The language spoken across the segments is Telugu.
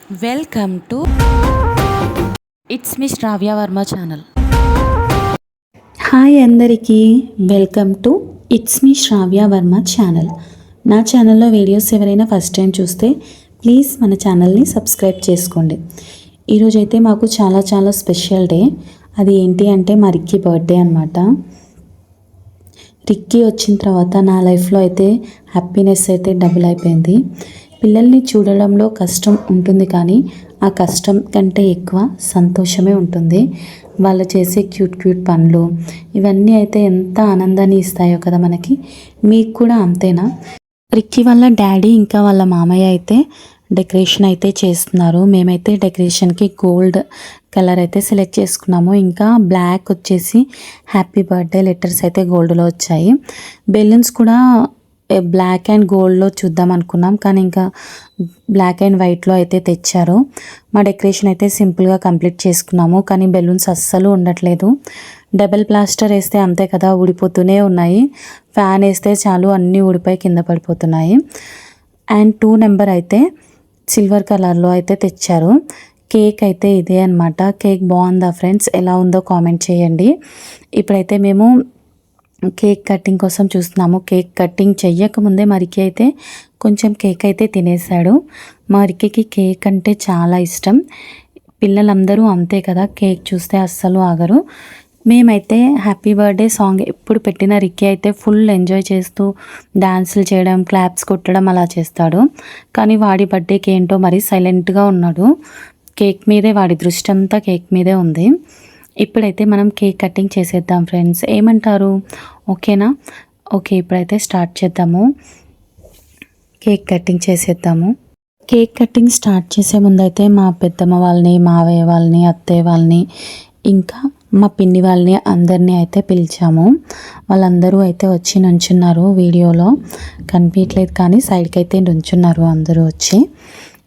Welcome to it's me Shravya Varma channel. Hi అందరికీ, welcome to it's me Shravya Varma channel. నా ఛానల్లో వీడియోస్ ఎవరైనా ఫస్ట్ టైం చూస్తే ప్లీజ్ మన ఛానల్ని సబ్స్క్రైబ్ చేసుకోండి. ఈరోజైతే మాకు చాలా స్పెషల్ డే. అది ఏంటి అంటే మా రిక్కీ బర్త్డే అనమాట. రిక్కీ వచ్చిన తర్వాత నా లైఫ్లో అయితే హ్యాపీనెస్ అయితే డబుల్ అయిపోయింది. పిల్లల్ని చూడడంలో కష్టం ఉంటుంది, కానీ ఆ కష్టం కంటే ఎక్కువ సంతోషమే ఉంటుంది. వాళ్ళు చేసే క్యూట్ పనులు ఇవన్నీ అయితే ఎంత ఆనందాన్ని ఇస్తాయో కదా మనకి. మీకు కూడా అంతేనా? రిక్కీ వాళ్ళ డాడీ ఇంకా వాళ్ళ మామయ్య అయితే డెకరేషన్ అయితే చేస్తున్నారు. మేమైతే డెకరేషన్కి గోల్డ్ కలర్ అయితే సెలెక్ట్ చేసుకున్నాము. ఇంకా బ్లాక్ వచ్చేసి హ్యాపీ బర్త్డే లెటర్స్ అయితే గోల్డ్లో వచ్చాయి. బెలూన్స్ కూడా బ్లాక్ అండ్ గోల్డ్లో చూద్దాం అనుకున్నాం, కానీ ఇంకా బ్లాక్ అండ్ వైట్లో అయితే తెచ్చారు. మా డెకరేషన్ అయితే సింపుల్గా కంప్లీట్ చేసుకున్నాము, కానీ బెలూన్స్ అస్సలు ఉండట్లేదు. డబుల్ ప్లాస్టర్ వేస్తే అంతే కదా, ఊడిపోతూనే ఉన్నాయి. ఫ్యాన్ వేస్తే చాలు అన్నీ ఊడిపోయి కింద పడిపోతున్నాయి. అండ్ 2 నెంబర్ అయితే సిల్వర్ కలర్లో అయితే తెచ్చారు. కేక్ అయితే ఇదే అనమాట. కేక్ బాగుందా ఫ్రెండ్స్? ఎలా ఉందో కామెంట్ చేయండి. ఇప్పుడైతే మేము కేక్ కటింగ్ కోసం చూస్తున్నాము. కేక్ కటింగ్ చెయ్యకముందే మరికి అయితే కొంచెం కేక్ అయితే తినేసాడు. మరికి కేక్ అంటే చాలా ఇష్టం. పిల్లలందరూ అంతే కదా, కేక్ చూస్తే అస్సలు ఆగరు. మేమైతే హ్యాపీ బర్త్డే సాంగ్ ఎప్పుడు పెట్టినా రిక్కీ అయితే ఫుల్ ఎంజాయ్ చేస్తూ డాన్సులు చేయడం, క్లాప్స్ కొట్టడం అలా చేస్తాడు. కానీ వాడి బర్త్డేకి ఏంటో మరి సైలెంట్గా ఉన్నాడు. కేక్ మీదే వాడి దృష్టి అంతా కేక్ మీదే ఉంది. ఇప్పుడైతే మనం కేక్ కటింగ్ చేసేద్దాం ఫ్రెండ్స్, ఏమంటారు? ఓకేనా? ఓకే, ఇప్పుడైతే స్టార్ట్ చేద్దాము. కేక్ కటింగ్ చేసేద్దాము. కేక్ కటింగ్ స్టార్ట్ చేసే ముందు అయితే మా పెద్దమ్మ వాళ్ళని, మావయ్య వాళ్ళని, అత్తయ్య వాళ్ళని, ఇంకా మా పిన్ని వాళ్ళని అందరినీ అయితే పిలిచాము. వాళ్ళందరూ అయితే వచ్చి నుంచున్నారు. వీడియోలో కనిపించలేదు కానీ సైడ్కి అయితే నుంచున్నారు అందరూ వచ్చి.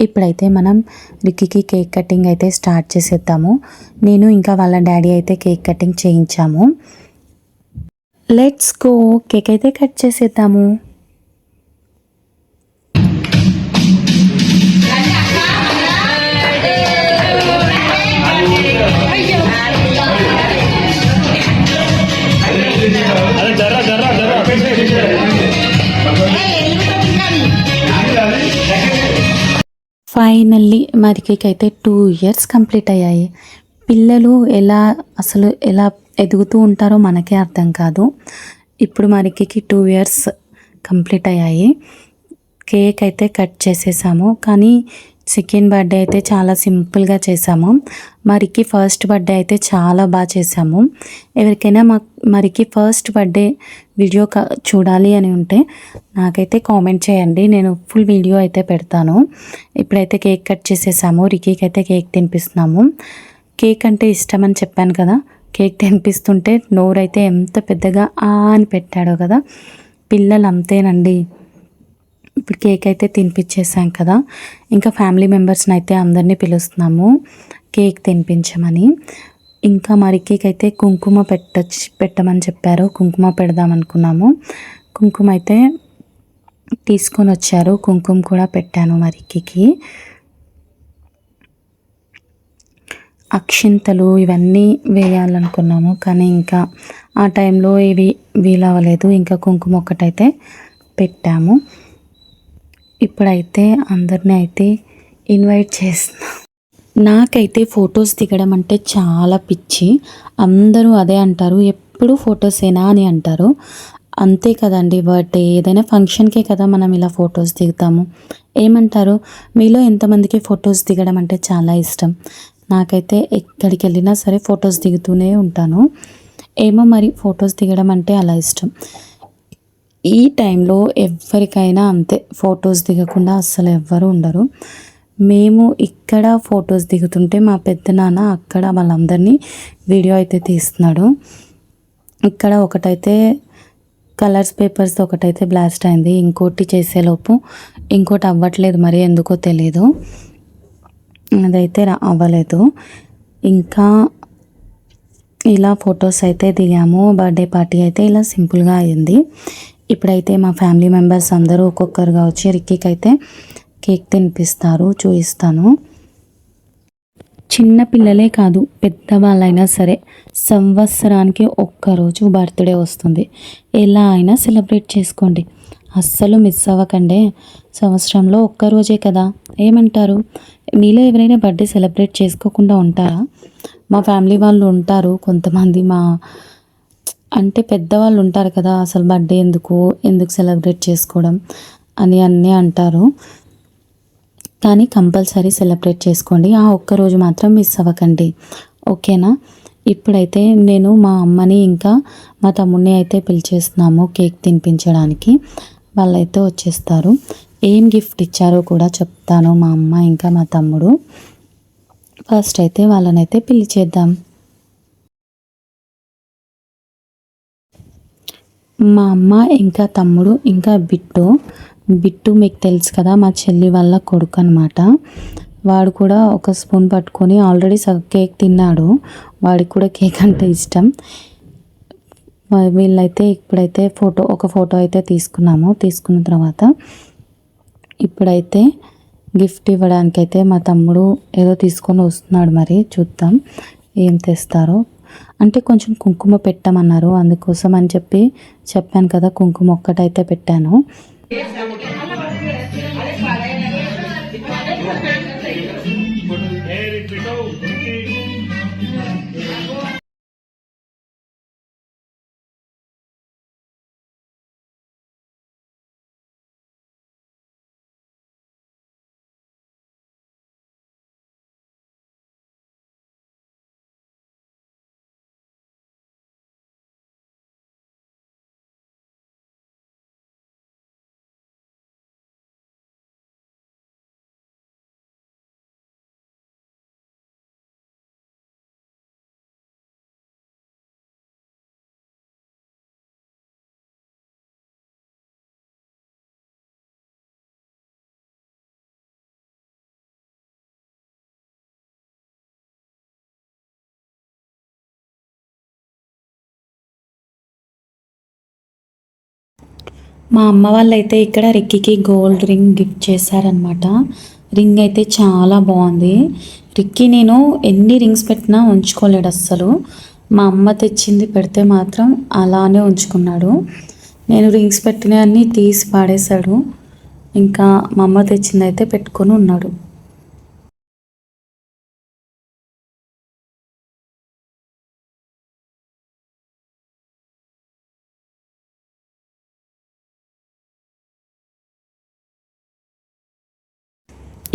ఇప్పుడైతే మనం రిక్కీకి కేక్ కటింగ్ అయితే స్టార్ట్ చేసేద్దాము. నేను ఇంకా వాళ్ళ డాడీ అయితే కేక్ కటింగ్ చేయించాము. లెట్స్ గో, కేక్ అయితే కట్ చేసేద్దాము. ఫైనల్లీ మరికి అయితే 2 years కంప్లీట్ అయ్యాయి. పిల్లలు ఎలా ఎదుగుతూ ఉంటారో మనకే అర్థం కాదు. ఇప్పుడు మరికి 2 years కంప్లీట్ అయ్యాయి. కేక్ అయితే కట్ చేసేసాము, కానీ సెకండ్ బర్త్డే అయితే చాలా సింపుల్గా చేసాము. మరికి ఫస్ట్ బర్త్డే అయితే చాలా బాగా చేసాము. ఎవరికైనా మరికి ఫస్ట్ బర్త్డే వీడియో చూడాలి అని ఉంటే నాకైతే కామెంట్ చేయండి, నేను ఫుల్ వీడియో అయితే పెడతాను. ఇప్పుడైతే కేక్ కట్ చేసేసాము. రిక్కీకి అయితే కేక్ తినిపిస్తున్నాము. కేక్ అంటే ఇష్టం అని చెప్పాను కదా, కేక్ తినిపిస్తుంటే నోరైతే ఎంత పెద్దగా అని పెట్టాడో కదా. పిల్లలు అంతేనండి. ఇప్పుడు కేక్ అయితే తినిపించేసాం కదా, ఇంకా ఫ్యామిలీ మెంబర్స్ని అయితే అందరినీ పిలుస్తున్నాము కేక్ తినిపించమని. ఇంకా మరికి అయితే కుంకుమ పెట్టమని చెప్పారు. కుంకుమ పెడదాం అనుకున్నాము. కుంకుమ అయితే తీసుకొని వచ్చారు. కుంకుమ కూడా పెట్టాను మరికి. అక్షింతలు ఇవన్నీ వేయాలనుకున్నాము, కానీ ఇంకా ఆ టైంలో ఇవి వీలవ్వలేదు. ఇంకా కుంకుమ ఒక్కటైతే పెట్టాము. ఇప్పుడైతే అందరినీ అయితే ఇన్వైట్ చేస్తున్నా. నాకైతే ఫొటోస్ దిగడం అంటే చాలా పిచ్చి. అందరూ అదే అంటారు, ఎప్పుడు ఫొటోసేనా అని అంటారు. అంతే కదండి, బర్త్డే ఏదైనా ఫంక్షన్కే కదా మనం ఇలా ఫొటోస్ దిగుతాము. ఏమంటారు? మీలో ఎంతమందికి ఫొటోస్ దిగడం అంటే చాలా ఇష్టం? నాకైతే ఎక్కడికి వెళ్ళినా సరే ఫొటోస్ దిగుతూనే ఉంటాను. ఏమో మరి, ఫొటోస్ దిగడం అంటే అలా ఇష్టం. ఈ టైంలో ఎవరికైనా అంతే, ఫొటోస్ దిగకుండా అస్సలు ఎవ్వరు ఉండరు. మేము ఇక్కడ ఫొటోస్ దిగుతుంటే మా పెద్దనాన్న అక్కడ వాళ్ళందరినీ వీడియో అయితే తీస్తున్నాడు. ఇక్కడ ఒకటైతే కలర్స్ పేపర్స్ ఒకటైతే బ్లాస్ట్ అయింది, ఇంకోటి చేసేలోపు ఇంకోటి అవ్వట్లేదు, మరి ఎందుకో తెలీదు, అదైతే అవ్వలేదు. ఇంకా ఇలా ఫొటోస్ అయితే దిగాము. బర్త్డే పార్టీ అయితే ఇలా సింపుల్గా అయింది. ఇప్పుడైతే మా ఫ్యామిలీ మెంబర్స్ అందరూ ఒక్కొక్కరుగా వచ్చి రిక్కీకి అయితే కేక్ తినిపిస్తారు, చూపిస్తాను. చిన్న పిల్లలే కాదు, పెద్దవాళ్ళైనా సరే సంవత్సరానికి ఒక్కరోజు బర్త్డే వస్తుంది. ఎలా అయినా సెలబ్రేట్ చేసుకోండి, అస్సలు మిస్ అవ్వకండి. సంవత్సరంలో ఒక్కరోజే కదా, ఏమంటారు? మీలో ఎవరైనా బర్త్డే సెలబ్రేట్ చేసుకోకుండా ఉంటారా? మా ఫ్యామిలీ వాళ్ళు ఉంటారు కొంతమంది, అంటే పెద్దవాళ్ళు ఉంటారు కదా, అసలు బర్త్డే ఎందుకు సెలబ్రేట్ చేసుకోవడం అని అన్నీ అంటారు. కానీ కంపల్సరీ సెలబ్రేట్ చేసుకోండి, ఆ ఒక్కరోజు మాత్రం మిస్ అవ్వకండి, ఓకేనా? ఇప్పుడైతే నేను మా అమ్మని ఇంకా మా తమ్ముడిని అయితే పిలిచేస్తున్నాము కేక్ తినిపించడానికి. వాళ్ళైతే వచ్చేస్తారు. ఏం గిఫ్ట్ ఇచ్చారో కూడా చెప్తాను, మా అమ్మ ఇంకా మా తమ్ముడు. ఫస్ట్ అయితే వాళ్ళనైతే పిలిచేద్దాం. మా అమ్మ ఇంకా తమ్ముడు ఇంకా బిట్టు మీకు తెలుసు కదా, మా చెల్లి వాళ్ళ కొడుకు అనమాట. వాడు కూడా ఒక స్పూన్ పట్టుకొని ఆల్రెడీ కేక్ తిన్నాడు, వాడికి కూడా కేక్ అంటే ఇష్టం. వీళ్ళైతే ఇప్పుడైతే ఒక ఫోటో అయితే తీసుకున్న తర్వాత ఇప్పుడైతే గిఫ్ట్ ఇవ్వడానికైతే మా తమ్ముడు ఏదో తీసుకొని వస్తున్నాడు, మరి చూద్దాం ఏం తెస్తారో. అంటే కొంచెం కుంకుమ పెట్టమన్నారు, అందుకోసం అని చెప్పాను కదా, కుంకుమ ఒక్కటైతే పెట్టాను. మా అమ్మ వాళ్ళైతే ఇక్కడ రిక్కీకి గోల్డ్ రింగ్ గిఫ్ట్ చేశారనమాట. రింగ్ అయితే చాలా బాగుంది. రిక్కీ నేను ఎన్ని రింగ్స్ పెట్టినా ఉంచుకోలేడు అస్సలు. మా అమ్మ తెచ్చింది పెడితే మాత్రం అలానే ఉంచుకున్నాడు. నేను రింగ్స్ పెట్టినవన్నీ తీసి పాడేశాడు. ఇంకా మా అమ్మ తెచ్చింది అయితే పెట్టుకొని ఉన్నాడు.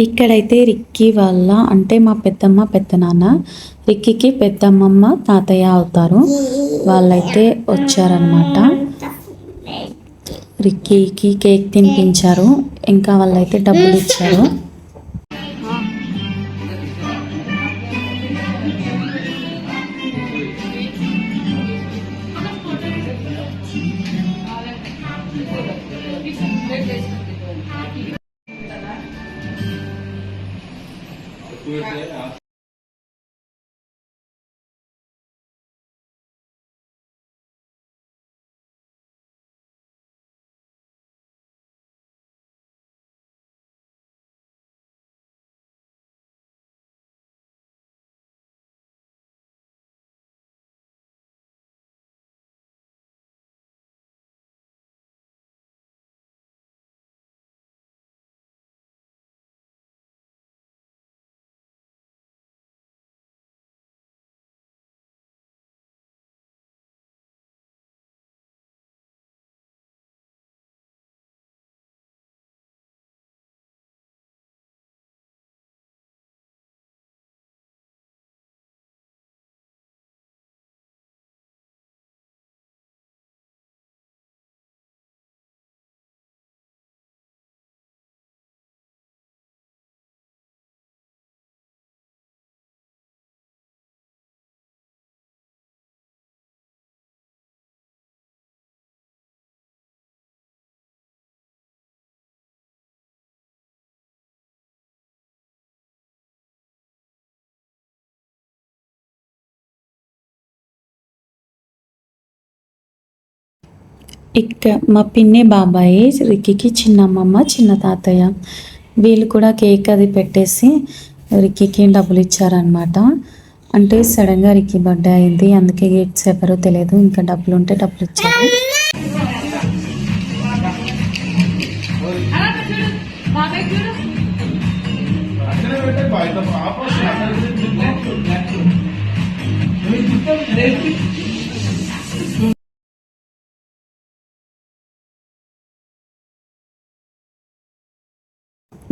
ఇక్కడైతే రిక్కీ వాళ్ళ అంటే మా పెద్దమ్మ పెద్దనాన్న, రిక్కీకి పెద్దమ్మమ్మ తాతయ్య అవుతారు, వాళ్ళైతే వచ్చారనమాట. రిక్కీకి కేక్ తినిపించారు, ఇంకా వాళ్ళైతే డబ్బులు ఇచ్చారు. మా పిన్ని బాబాయ్ రిక్కీకి చిన్నమ్మమ్మ చిన్న తాతయ్య, వీళ్ళు కూడా కేక్ అది పెట్టేసి రిక్కీకి డబ్బులు ఇచ్చారనమాట. అంటే సడన్గా రిక్కీ బర్త్డే అయింది, అందుకే గిఫ్ట్స్ ఎవరో తెలియదు, ఇంకా డబ్బులు ఉంటే డబ్బులు ఇచ్చారు.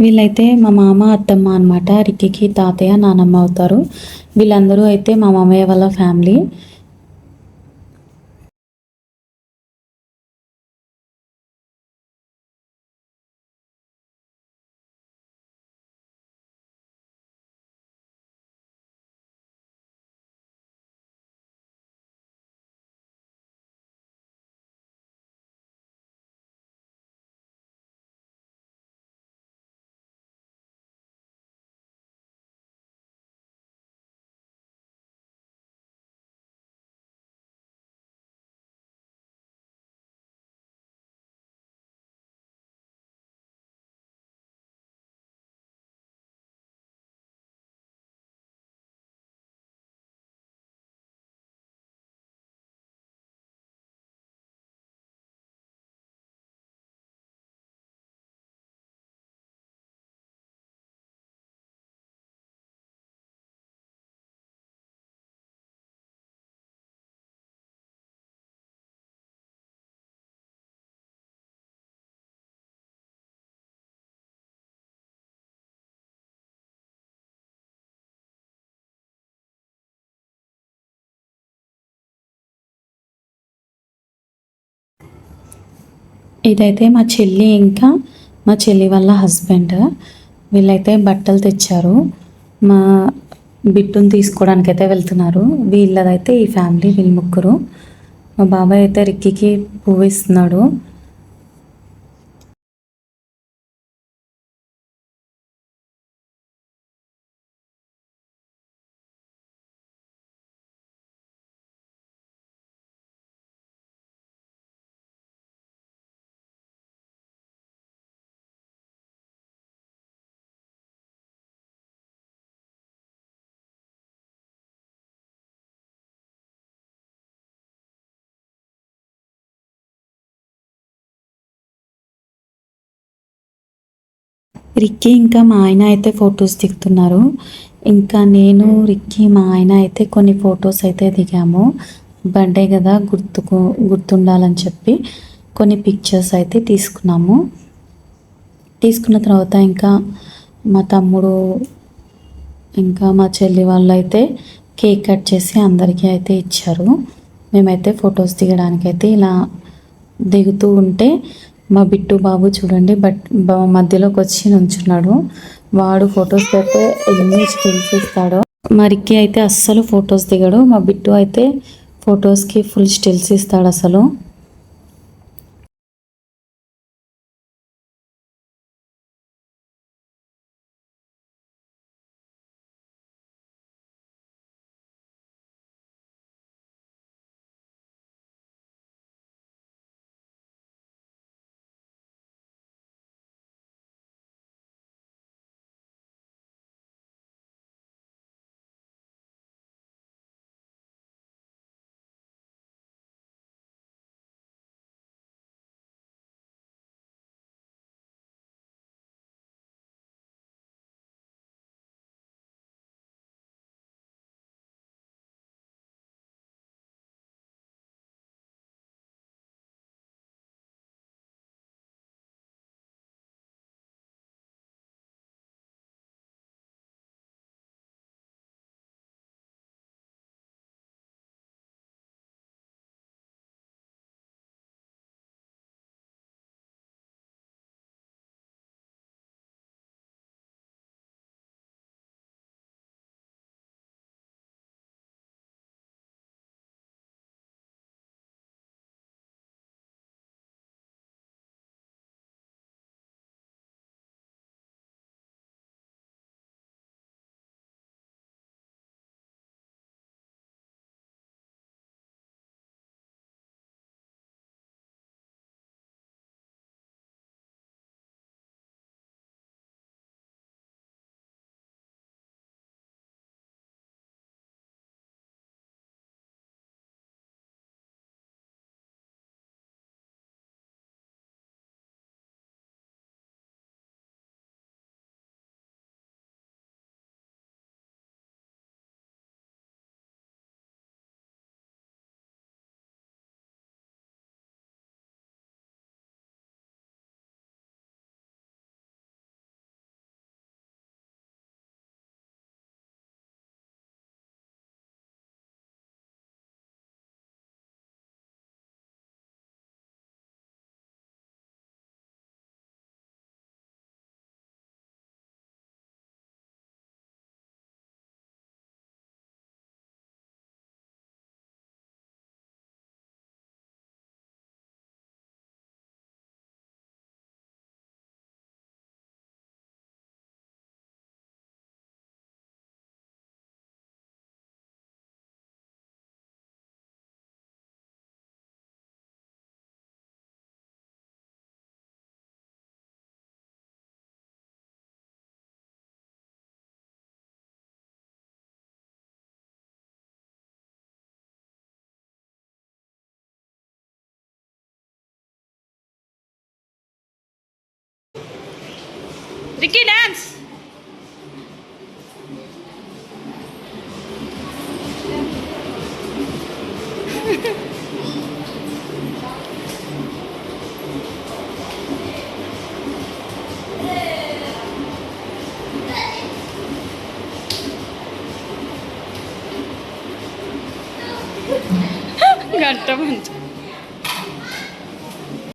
వీళ్ళైతే మా మామ అత్తమ్మ అనమాట. రిక్కీకి తాతయ్య నానమ్మ అవుతారు. వీళ్ళందరూ అయితే మా మామయ్య వాళ్ళ ఫ్యామిలీ. ఇదైతే మా చెల్లి, ఇంకా మా చెల్లి వాళ్ళ హస్బెండ్. వీళ్ళైతే బట్టలు తెచ్చారు, మా బిట్టుని తీసుకోవడానికి అయితే వెళ్తున్నారు. వీళ్ళదైతే ఈ ఫ్యామిలీ, వీళ్ళు ముగ్గురు. మా బాబాయ్ అయితే రిక్కీకి పువ్వు ఇస్తున్నాడు. రిక్కీ ఇంకా మా ఆయన అయితే ఫొటోస్ దిగుతున్నారు. ఇంకా నేను, రిక్కీ, మా ఆయన అయితే కొన్ని ఫొటోస్ అయితే దిగాము. బర్త్డే కదా, గుర్తుండాలని చెప్పి కొన్ని పిక్చర్స్ అయితే తీసుకున్నాము. తీసుకున్న తర్వాత ఇంకా మా తమ్ముడు ఇంకా మా చెల్లి వాళ్ళు అయితే కేక్ కట్ చేసి అందరికీ అయితే ఇచ్చారు. మేమైతే ఫొటోస్ దిగడానికైతే ఇలా దిగుతూ ఉంటే మా బిట్టు బాబు చూడండి మధ్యలోకి వచ్చి నుంచున్నాడు. వాడు ఫొటోస్ అయితే ఎన్ని స్టిల్స్ ఇస్తాడో. మా రిక్కీ అయితే అస్సలు ఫొటోస్ దిగడు, మా బిట్టు అయితే ఫొటోస్కి ఫుల్ స్టిల్స్ ఇస్తాడు అసలు. Ricky dance. గంట మంచి